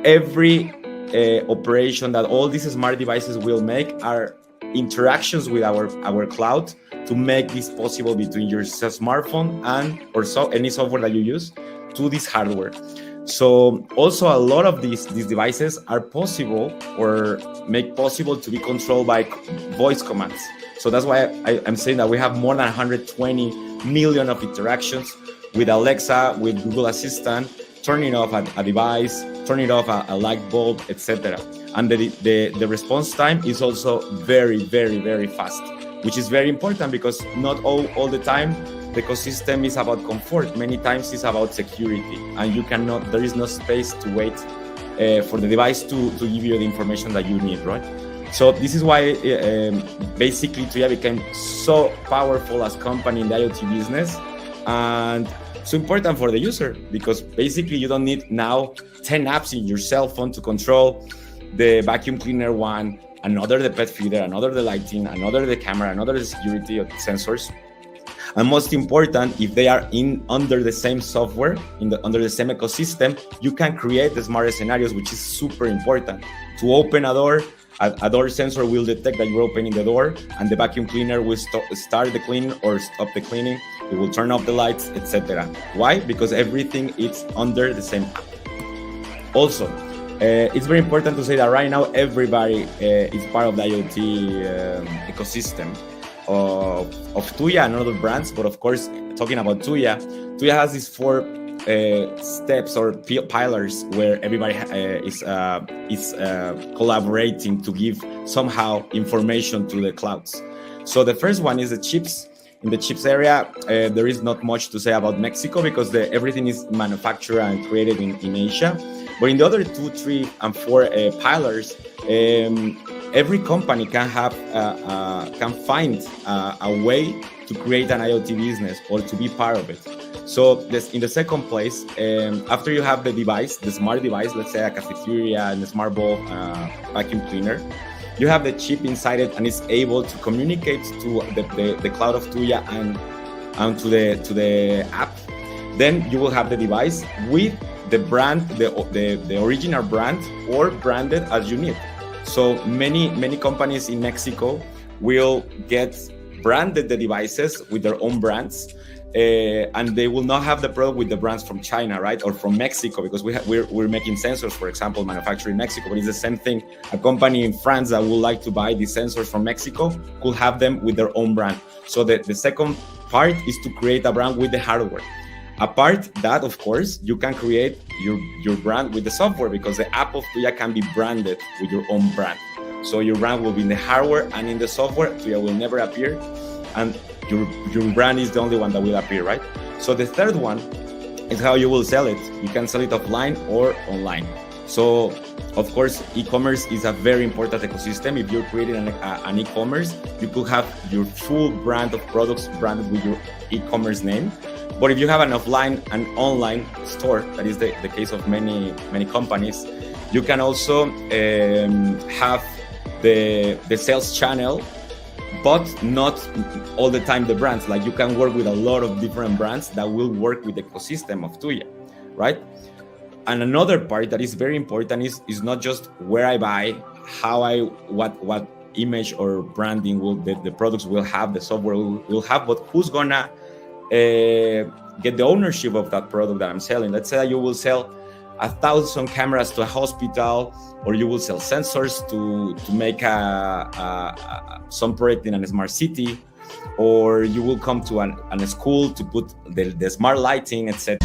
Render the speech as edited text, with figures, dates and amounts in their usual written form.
every operation that all these smart devices will make are interactions with our cloud to make this possible between your smartphone and any software that you use to this hardware. So also a lot of these devices are possible or make possible to be controlled by voice commands. So that's why I'm saying that we have more than 120 million of interactions with Alexa, with Google Assistant, turning off a device, turning off a light bulb, etc. And the response time is also very, very, very fast, which is very important because not all the time the ecosystem is about comfort. Many times it's about security, and there is no space to wait for the device to give you the information that you need, right? So this is why basically TUYA became so powerful as company in the IoT business, and so important for the user, because basically you don't need now 10 apps in your cell phone to control the vacuum cleaner one, another the pet feeder, another the lighting, another the camera, another the security sensors. And most important, if they are under the same software, under the same ecosystem, you can create the smarter scenarios, which is super important. To open a door, a door sensor will detect that you're opening the door, and the vacuum cleaner will start the cleaning or stop the cleaning. It will turn off the lights, etc. Why? Because everything is under the same app. Also, it's very important to say that right now everybody is part of the IoT ecosystem of TUYA and other brands. But of course, talking about TUYA has these 4 steps or pillars where everybody is collaborating to give somehow information to the clouds. So the first one is the chips. In the chips area, there is not much to say about Mexico because everything is manufactured and created in Asia. But in the other 2, 3, and 4 pillars, every company can find a way to create an IoT business or to be part of it. So in the second place, after you have the device, the smart device, let's say a cafeteria and a smart bulb vacuum cleaner, you have the chip inside it, and it's able to communicate to the cloud of TUYA and to the app. Then you will have the device with the brand, the original brand, or branded as you need. So many companies in Mexico will get branded the devices with their own brands, and they will not have the product with the brands from China, right, or from Mexico, because we're making sensors, for example, manufactured in Mexico. But it's the same thing. A company in France that would like to buy these sensors from Mexico could have them with their own brand. So the second part is to create a brand with the hardware. Apart that, of course, you can create your brand with the software, because the app of TUYA can be branded with your own brand. So your brand will be in the hardware and in the software. TUYA will never appear, and your brand is the only one that will appear, right? So the third one is how you will sell it. You can sell it offline or online. So, of course, e-commerce is a very important ecosystem. If you're creating an e-commerce, you could have your full brand of products branded with your e-commerce name. But if you have an offline and online store, that is the case of many companies, you can also have the sales channel, but not all the time the brands. Like, you can work with a lot of different brands that will work with the ecosystem of TUYA, right? And another part that is very important is not just where I buy, what image or branding the products will have, the software will have, but who's gonna get the ownership of that product that I'm selling. Let's say that you will sell 1,000 cameras to a hospital, or you will sell sensors to make some project in a smart city, or you will come to a school to put the smart lighting, etc.